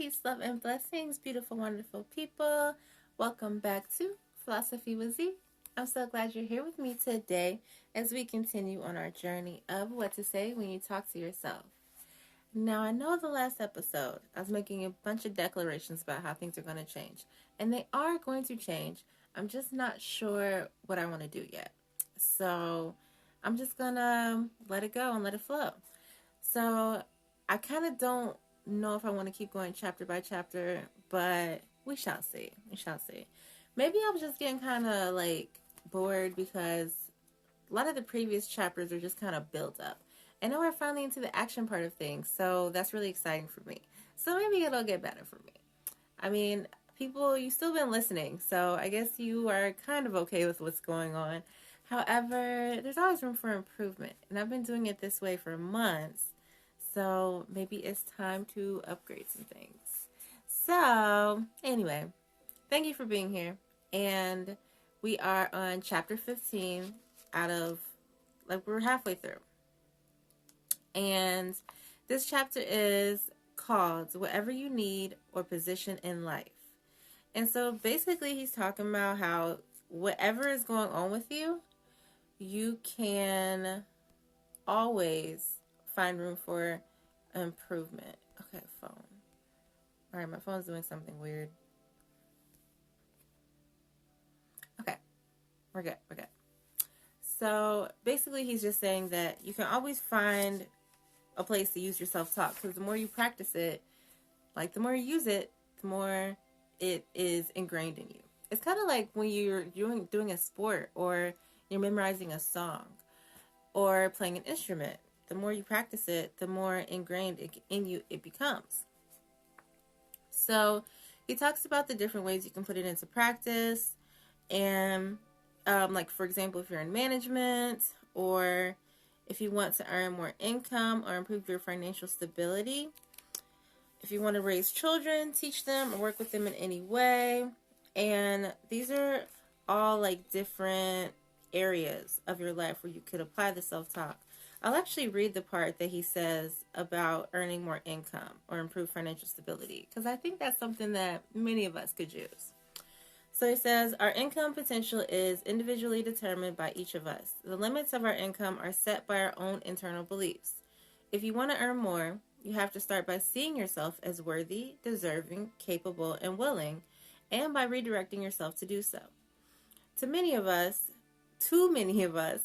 Peace, love, and blessings, beautiful, wonderful people. Welcome back to Philosophy with Z. I'm so glad you're here with me today as we continue on our journey of what to say when you talk to yourself. Now, I know the last episode, I was making a bunch of declarations about how things are going to change, and they are going to change. I'm just not sure what I want to do yet. So, I'm just going to let it go and let it flow. So, I kind of don't know if I want to keep going chapter by chapter, but we shall see. We shall see. Maybe I was just getting kind of like bored because a lot of the previous chapters are just kind of built up. And now we're finally into the action part of things, so that's really exciting for me. So maybe it'll get better for me. I mean, people, you've still been listening, so I guess you are kind of okay with what's going on. However, there's always room for improvement, and I've been doing it this way for months, so maybe it's time to upgrade some things. So, anyway, thank you for being here, and we are on chapter 15 out of, like, we're halfway through. And this chapter is called Whatever You Need or Position in Life. And so basically he's talking about how whatever is going on with you, you can always find room for improvement. Okay, phone. All right, my phone's doing something weird. Okay, we're good. So basically he's just saying that you can always find a place to use your self-talk, because the more you practice it, like the more you use it, the more it is ingrained in you. It's kind of like when you're doing a sport, or you're memorizing a song, or playing an instrument. The more you practice it, the more ingrained in you it becomes. So he talks about the different ways you can put it into practice, and like, for example, if you're in management, or if you want to earn more income or improve your financial stability, if you want to raise children, teach them, or work with them in any way. And these are all like different areas of your life where you could apply the self-talk. I'll actually read the part that he says about earning more income or improve financial stability, because I think that's something that many of us could use. So he says, our income potential is individually determined by each of us. The limits of our income are set by our own internal beliefs. If you want to earn more, you have to start by seeing yourself as worthy, deserving, capable, and willing, and by redirecting yourself to do so. Too many of us,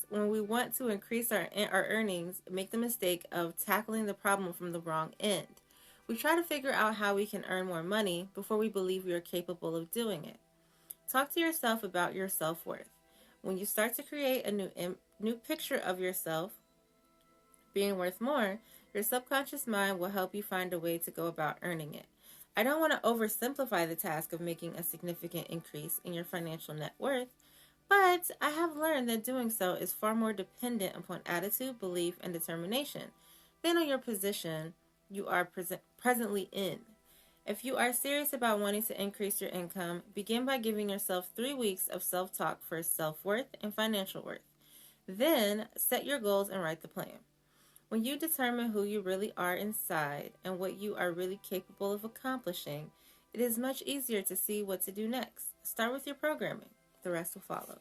when we want to increase our earnings, make the mistake of tackling the problem from the wrong end. We try to figure out how we can earn more money before we believe we are capable of doing it. Talk to yourself about your self-worth. When you start to create a new picture of yourself being worth more, your subconscious mind will help you find a way to go about earning it. I don't want to oversimplify the task of making a significant increase in your financial net worth, but I have learned that doing so is far more dependent upon attitude, belief, and determination than on your position you are presently in. If you are serious about wanting to increase your income, begin by giving yourself 3 weeks of self-talk for self-worth and financial worth. Then, set your goals and write the plan. When you determine who you really are inside and what you are really capable of accomplishing, it is much easier to see what to do next. Start with your programming. The rest will follow.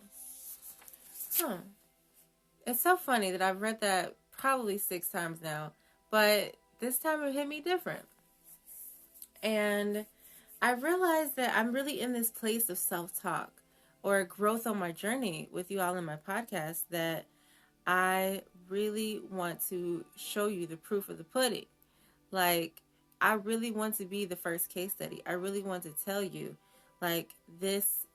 It's so funny that I've read that probably 6 times now, but this time it hit me different. And I realized that I'm really in this place of self-talk or growth on my journey with you all in my podcast, that I really want to show you the proof of the pudding. Like, I really want to be the first case study. I really want to tell you, like, this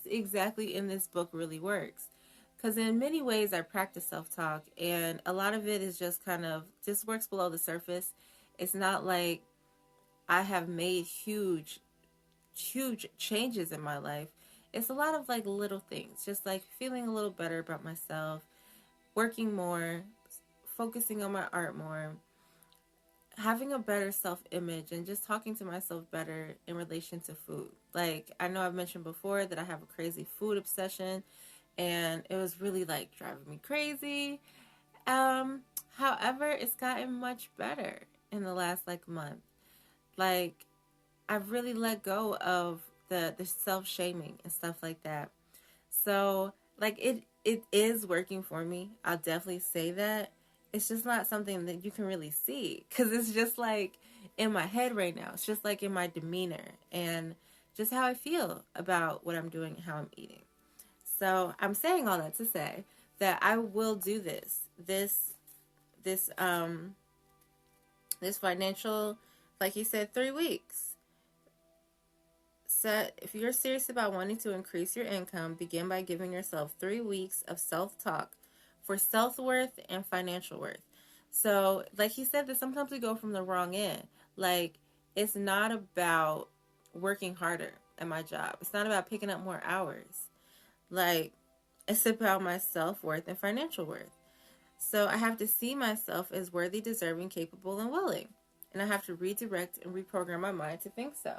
exactly in this book really works. Because in many ways I practice self-talk, and a lot of it is just kind of just works below the surface. It's not like I have made huge changes in my life. It's a lot of like little things, just like feeling a little better about myself, working more, focusing on my art more, having a better self-image, and just talking to myself better in relation to food. Like, I know I've mentioned before that I have a crazy food obsession, and it was really like driving me crazy. However, it's gotten much better in the last like month. Like, I've really let go of the self-shaming and stuff like that. So, like, it is working for me. I'll definitely say that. It's just not something that you can really see, because it's just like in my head right now. It's just like in my demeanor and just how I feel about what I'm doing and how I'm eating. So I'm saying all that to say that I will do this this financial, like he said, 3 weeks. Set, if you're serious about wanting to increase your income, begin by giving yourself 3 weeks of self-talk for self-worth and financial worth. So, like he said, that sometimes we go from the wrong end. Like, it's not about working harder at my job. It's not about picking up more hours. Like, it's about my self-worth and financial worth. So I have to see myself as worthy, deserving, capable, and willing. And I have to redirect and reprogram my mind to think so.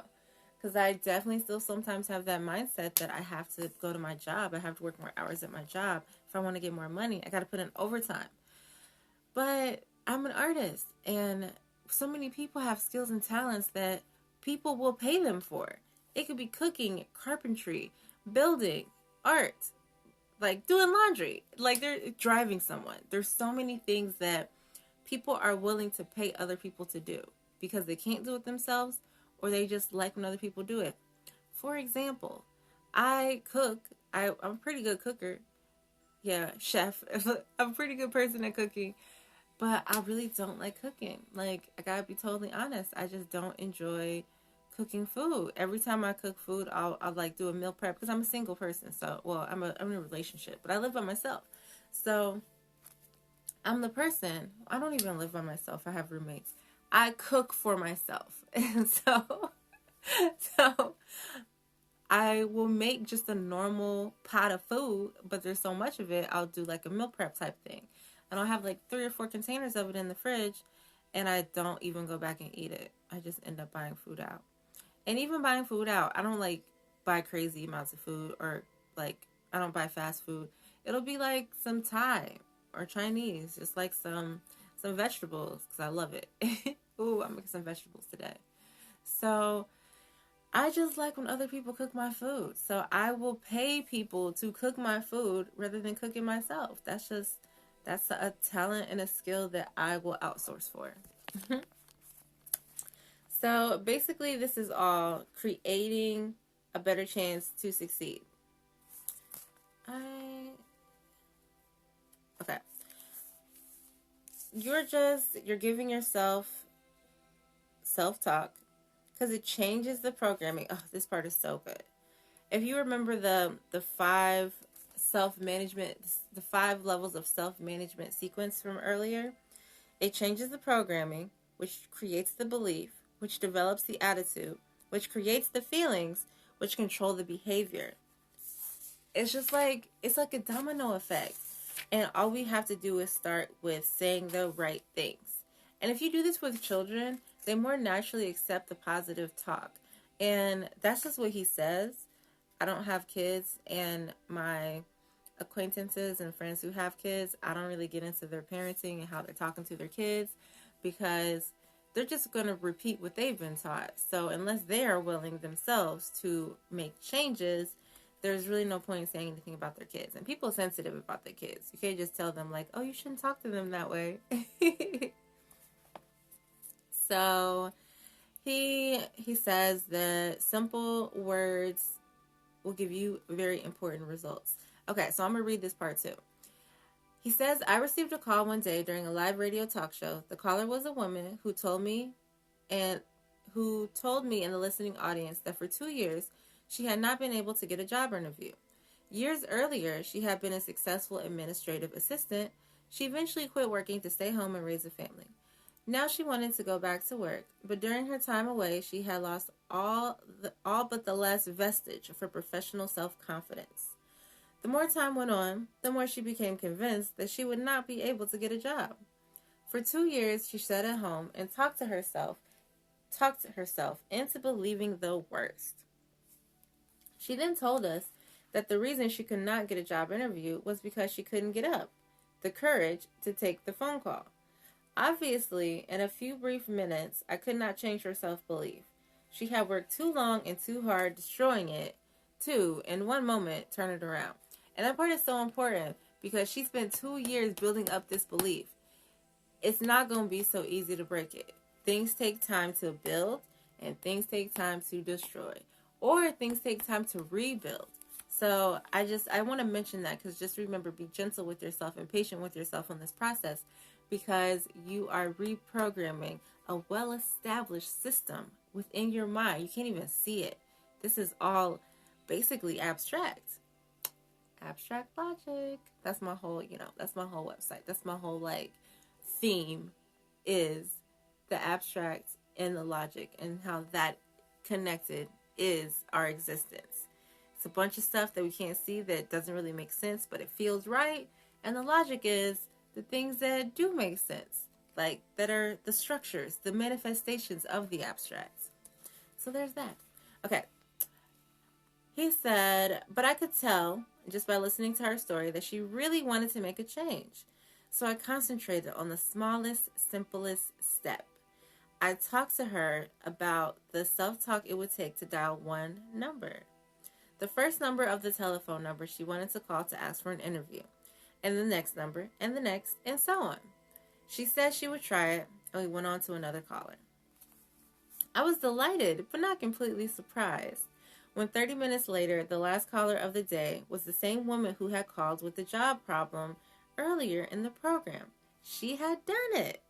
Because I definitely still sometimes have that mindset that I have to go to my job. I have to work more hours at my job. If I want to get more money, I got to put in overtime. But I'm an artist. And so many people have skills and talents that people will pay them for. It could be cooking, carpentry, building, art, like doing laundry, like they're driving someone. There's so many things that people are willing to pay other people to do because they can't do it themselves, or they just like when other people do it. For example, I cook. I'm a pretty good cooker. Yeah, chef. I'm a pretty good person at cooking, but I really don't like cooking. Like, I gotta be totally honest. I just don't enjoy cooking food. Every time I cook food, I'll like do a meal prep because I'm a single person. So, well, I'm in a relationship, but I live by myself. So I'm the person. I don't even live by myself. I have roommates. I cook for myself, and so I will make just a normal pot of food, but there's so much of it. I'll do like a meal prep type thing, and I'll have like 3 or 4 containers of it in the fridge, and I don't even go back and eat it. I just end up buying food out. And even buying food out, I don't like buy crazy amounts of food, or like I don't buy fast food. It'll be like some Thai or Chinese, just like some vegetables because I love it. Ooh, I'm making some vegetables today. So I just like when other people cook my food. So I will pay people to cook my food rather than cooking myself. That's a talent and a skill that I will outsource for. So basically, this is all creating a better chance to succeed. Okay. You're giving yourself self-talk because it changes the programming. Oh, this part is so good. If you remember the 5 self-management, the 5 levels of self-management sequence from earlier, it changes the programming, which creates the belief, which develops the attitude, which creates the feelings, which control the behavior. It's just like, it's like a domino effect. And all we have to do is start with saying the right things. And if you do this with children, they more naturally accept the positive talk. And that's just what he says. I don't have kids, and my acquaintances and friends who have kids, I don't really get into their parenting and how they're talking to their kids, because they're just going to repeat what they've been taught. So unless they are willing themselves to make changes, there's really no point in saying anything about their kids. And people are sensitive about their kids. You can't just tell them like, oh, you shouldn't talk to them that way. So he says that simple words will give you very important results. Okay, so I'm going to read this part too. He says, I received a call one day during a live radio talk show. The caller was a woman who told me in the listening audience that for 2 years, she had not been able to get a job interview. Years earlier, she had been a successful administrative assistant. She eventually quit working to stay home and raise a family. Now she wanted to go back to work, but during her time away, she had lost all but the last vestige of her professional self-confidence. The more time went on, the more she became convinced that she would not be able to get a job. For 2 years, she sat at home and talked herself into believing the worst. She then told us that the reason she could not get a job interview was because she couldn't get up the courage to take the phone call. Obviously, in a few brief minutes, I could not change her self-belief. She had worked too long and too hard destroying it to, in one moment, turn it around. And that part is so important because she spent 2 years building up this belief. It's not going to be so easy to break it. Things take time to build and things take time to destroy. Or things take time to rebuild. So I want to mention that because just remember, be gentle with yourself and patient with yourself on this process because you are reprogramming a well-established system within your mind. You can't even see it. This is all basically abstract. Abstract logic. That's my whole, that's my whole website. That's my whole theme is the abstract and the logic and how that connected is our existence. It's a bunch of stuff that we can't see that doesn't really make sense, but it feels right. And the logic is the things that do make sense, that are the structures, the manifestations of the abstract. So there's that. Okay. He said, but I could tell just by listening to her story that she really wanted to make a change. So I concentrated on the smallest, simplest step. I talked to her about the self-talk it would take to dial one number. The first number of the telephone number she wanted to call to ask for an interview, and the next number, and the next, and so on. She said she would try it, and we went on to another caller. I was delighted, but not completely surprised, when 30 minutes later, the last caller of the day was the same woman who had called with the job problem earlier in the program. She had done it.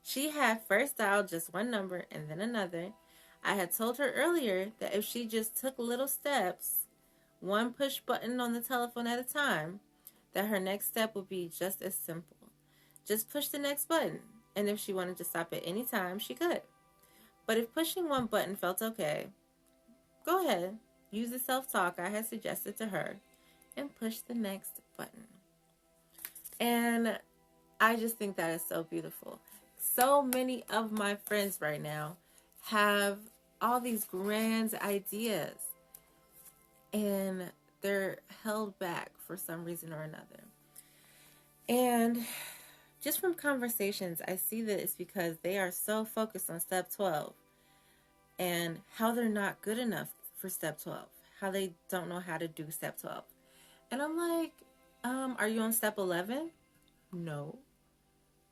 She had first dialed just one number and then another. I had told her earlier that if she just took little steps, one push button on the telephone at a time, that her next step would be just as simple. Just push the next button, and if she wanted to stop at any time, she could. But if pushing one button felt okay, go ahead, use the self-talk I had suggested to her, and push the next button. And I just think that is so beautiful. So many of my friends right now have all these grand ideas, and they're held back for some reason or another. And just from conversations, I see that it's because they are so focused on step 12 and how they're not good enough for step 12, how they don't know how to do step 12. And I'm like, are you on step 11? No.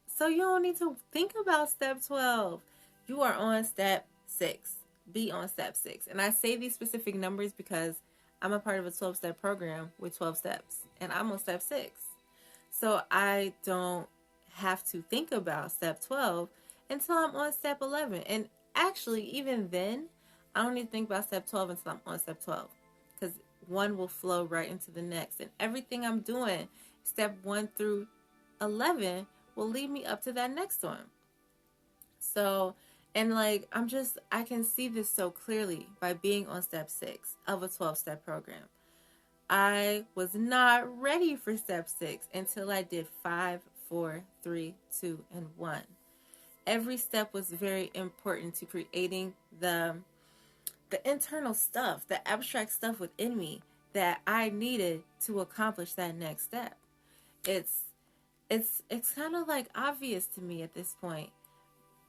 So you don't need to think about step 12. You are on step 6. Be on step 6. And I say these specific numbers because I'm a part of a 12-step program with 12 steps. And I'm on step 6. So I don't have to think about step 12 until I'm on step 11. And actually, even then, I don't need to think about step 12 until I'm on step 12. Because one will flow right into the next. And everything I'm doing, step 1 through 11, will lead me up to that next one. So, and I can see this so clearly by being on step 6 of a 12-step program. I was not ready for step 6 until I did 5, 4, 3, 2, and 1. Every step was very important to creating the internal stuff, the abstract stuff within me that I needed to accomplish that next step. It's kind of obvious to me at this point.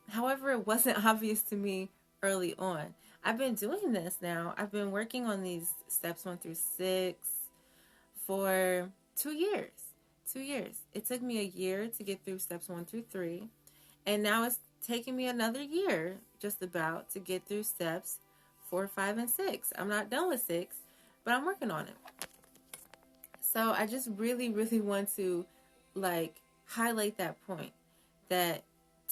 However, it wasn't obvious to me early on. I've been doing this now. I've been working on these steps 1 through 6 for 2 years. 2 years. It took me a year to get through steps 1 through 3. And now it's taking me another year, just about, to get through steps 4, 5, and 6. I'm not done with 6, but I'm working on it. So I just really, really want to highlight that point, that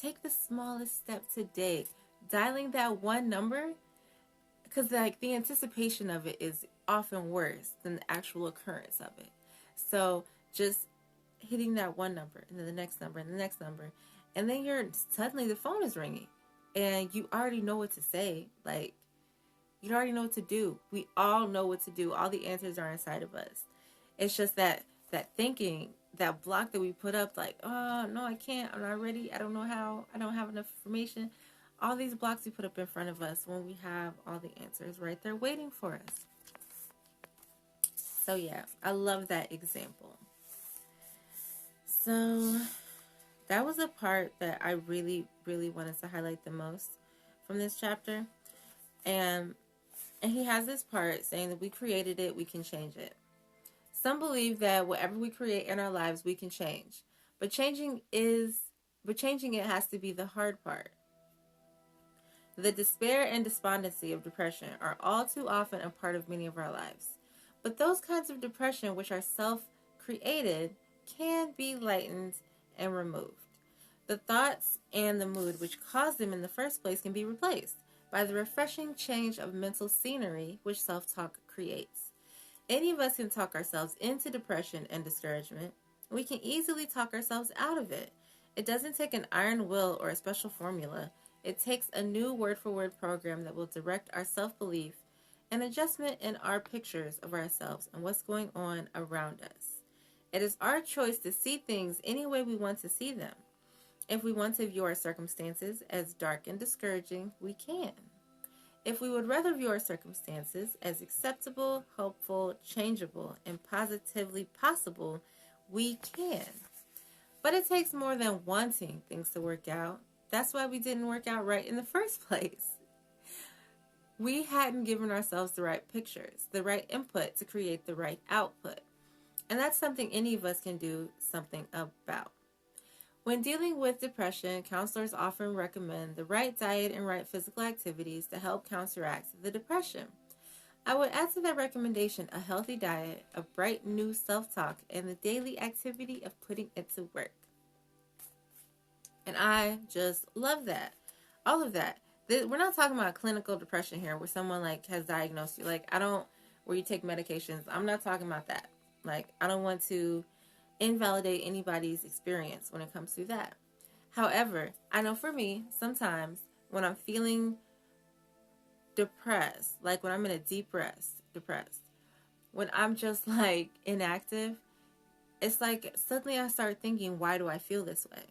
take the smallest step today. Dialing that one number, because the anticipation of it is often worse than the actual occurrence of it. So just hitting that one number, and then the next number, and the next number, and then suddenly the phone is ringing, and you already know what to say. You already know what to do. We all know what to do. All the answers are inside of us. It's just that thinking, that block that we put up, oh, no, I can't. I'm not ready. I don't know how. I don't have enough information. All these blocks we put up in front of us when we have all the answers right there waiting for us. So, yeah, I love that example. So, that was a part that I really, really wanted to highlight the most from this chapter. And he has this part saying that we created it, we can change it. Some believe that whatever we create in our lives, we can change. But changing it has to be the hard part. The despair and despondency of depression are all too often a part of many of our lives. But those kinds of depression, which are self-created, can be lightened and removed. The thoughts and the mood which caused them in the first place can be replaced by the refreshing change of mental scenery which self-talk creates. Any of us can talk ourselves into depression and discouragement. We can easily talk ourselves out of it. It doesn't take an iron will or a special formula. It takes a new word-for-word program that will direct our self-belief and adjustment in our pictures of ourselves and what's going on around us. It is our choice to see things any way we want to see them. If we want to view our circumstances as dark and discouraging, we can. If we would rather view our circumstances as acceptable, hopeful, changeable, and positively possible, we can. But it takes more than wanting things to work out. That's why we didn't work out right in the first place. We hadn't given ourselves the right pictures, the right input to create the right output. And that's something any of us can do something about. When dealing with depression, counselors often recommend the right diet and right physical activities to help counteract the depression. I would add to that recommendation a healthy diet, a bright new self-talk, and the daily activity of putting it to work. And I just love that. All of that. We're not talking about clinical depression here where someone has diagnosed you. Where you take medications. I'm not talking about that. I don't want to invalidate anybody's experience when it comes to that. However, I know for me, sometimes when I'm feeling depressed, when I'm in a deep depressed, when I'm just inactive, it's suddenly I start thinking, why do I feel this way?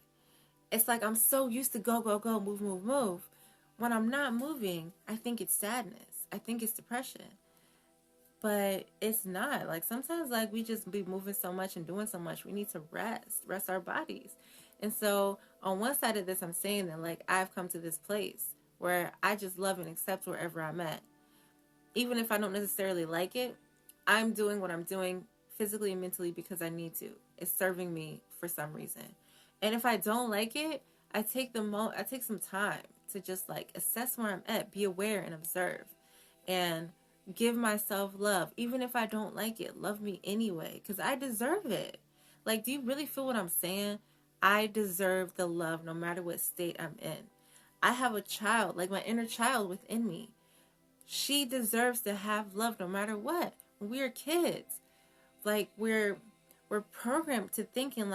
It's I'm so used to go, go, go, move, move, move. When I'm not moving, I think it's sadness. I think it's depression. But it's not. Sometimes we just be moving so much and doing so much. We need to rest our bodies. And so on one side of this, I'm saying that I've come to this place where I just love and accept wherever I'm at. Even if I don't necessarily like it, I'm doing what I'm doing physically and mentally because I need to. It's serving me for some reason. And if I don't like it, I take some time to just assess where I'm at, be aware and observe. And give myself love. Even if I don't like it, love me anyway, because I deserve it. Do you really feel what I'm saying? I deserve the love no matter what state I'm in. I have a child, my inner child within me. She deserves to have love no matter what. When we are kids, we're programmed to thinking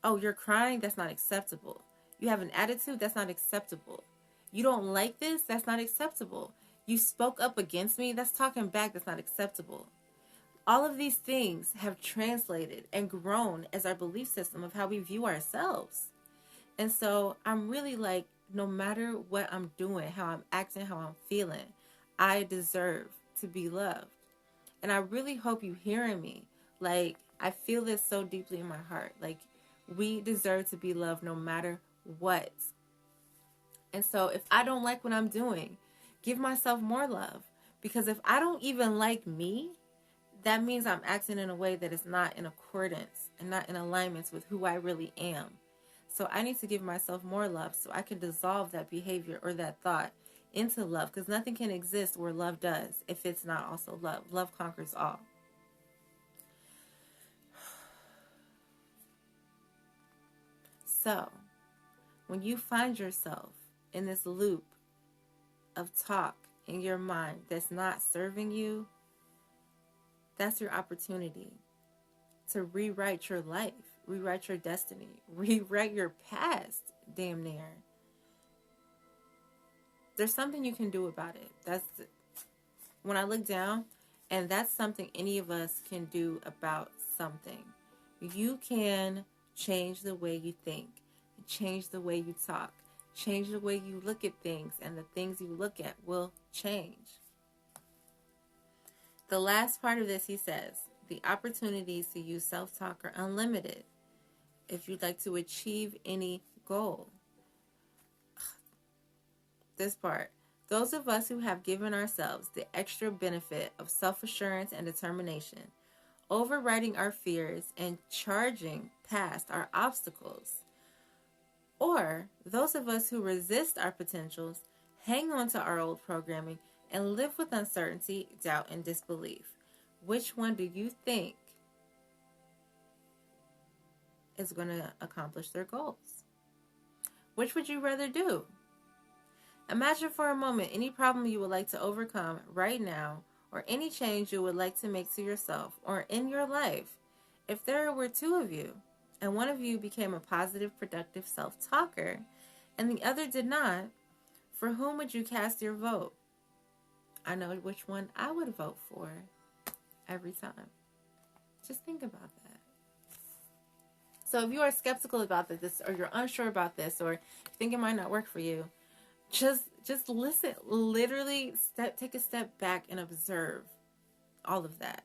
oh, you're crying, that's not acceptable. You have an attitude, that's not acceptable. You don't like this, that's not acceptable. You spoke up against me, that's talking back, that's not acceptable. All of these things have translated and grown as our belief system of how we view ourselves. And so I'm really no matter what I'm doing, how I'm acting, how I'm feeling, I deserve to be loved. And I really hope you hearing me. I feel this so deeply in my heart. We deserve to be loved no matter what. And so if I don't like what I'm doing, give myself more love. Because if I don't even like me, that means I'm acting in a way that is not in accordance and not in alignment with who I really am. So I need to give myself more love so I can dissolve that behavior or that thought into love. Because nothing can exist where love does if it's not also love. Love conquers all. So when you find yourself in this loop of talk in your mind that's not serving you, that's your opportunity to rewrite your life, rewrite your destiny, rewrite your past, damn near. There's something you can do about it. When I look down, and that's something any of us can do about something. You can change the way you think, change the way you talk, change the way you look at things, and the things you look at will change. The last part of this, he says, the opportunities to use self-talk are unlimited if you'd like to achieve any goal. This part, Those of us who have given ourselves the extra benefit of self-assurance and determination, overriding our fears and charging past our obstacles. Or those of us who resist our potentials, hang on to our old programming, and live with uncertainty, doubt, and disbelief. Which one do you think is going to accomplish their goals? Which would you rather do? Imagine for a moment any problem you would like to overcome right now, or any change you would like to make to yourself or in your life. If there were two of you, and one of you became a positive, productive self-talker, and the other did not, for whom would you cast your vote? I know which one I would vote for every time. Just think about that. So if you are skeptical about this, or you're unsure about this, or you think it might not work for you, just listen. Literally, take a step back and observe all of that.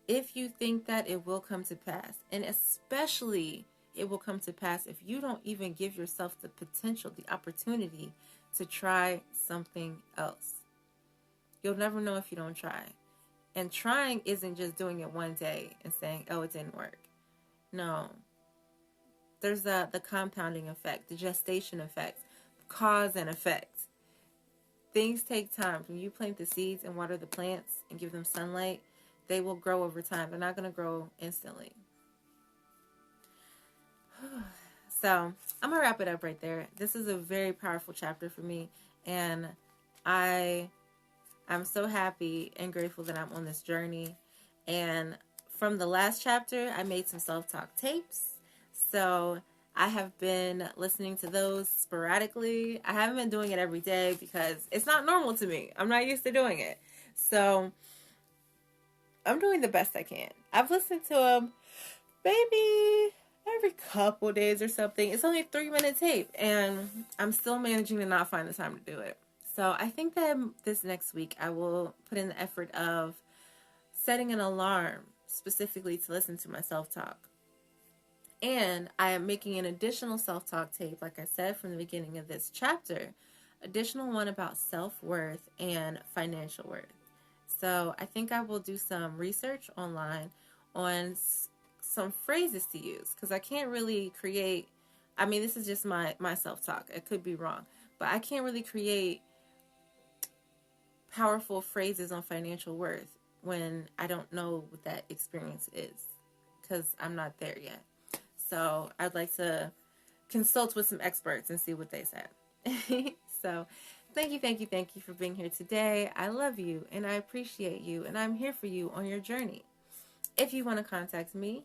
If you think that it will come to pass, and especially it will come to pass if you don't even give yourself the potential, the opportunity to try something else. You'll never know if you don't try. And trying isn't just doing it one day and saying, oh, it didn't work. No. There's the compounding effect, the gestation effect, cause and effect. Things take time. When you plant the seeds and water the plants and give them sunlight, they will grow over time. They're not going to grow instantly. So I'm going to wrap it up right there. This is a very powerful chapter for me. And I'm so happy and grateful that I'm on this journey. And from the last chapter, I made some self-talk tapes. So I have been listening to those sporadically. I haven't been doing it every day because it's not normal to me. I'm not used to doing it. So I'm doing the best I can. I've listened to them maybe every couple days or something. It's only a 3-minute tape, and I'm still managing to not find the time to do it. So I think that this next week I will put in the effort of setting an alarm specifically to listen to my self-talk. And I am making an additional self-talk tape, like I said from the beginning of this chapter, additional one about self-worth and financial worth. So I think I will do some research online on some phrases to use, because I can't really create, this is just my self-talk. It could be wrong, but I can't really create powerful phrases on financial worth when I don't know what that experience is, because I'm not there yet. So I'd like to consult with some experts and see what they said. So thank you for being here today. I love you and I appreciate you, and I'm here for you on your journey. If you want to contact me,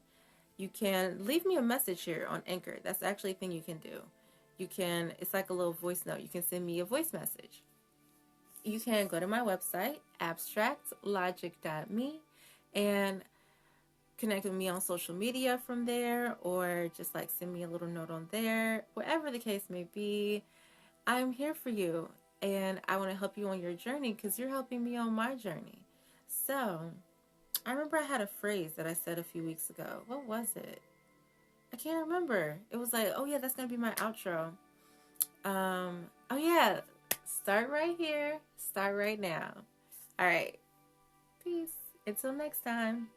you can leave me a message here on Anchor. That's actually a thing you can do. It's like a little voice note. You can send me a voice message. You can go to my website, abstractlogic.me, and connect with me on social media from there, or just send me a little note on there. Whatever the case may be, I'm here for you, and I want to help you on your journey because you're helping me on my journey. So I remember I had a phrase that I said a few weeks ago. What was it? I can't remember. It was oh yeah, that's going to be my outro. Oh yeah, start right here, start right now. All right. Peace. Until next time.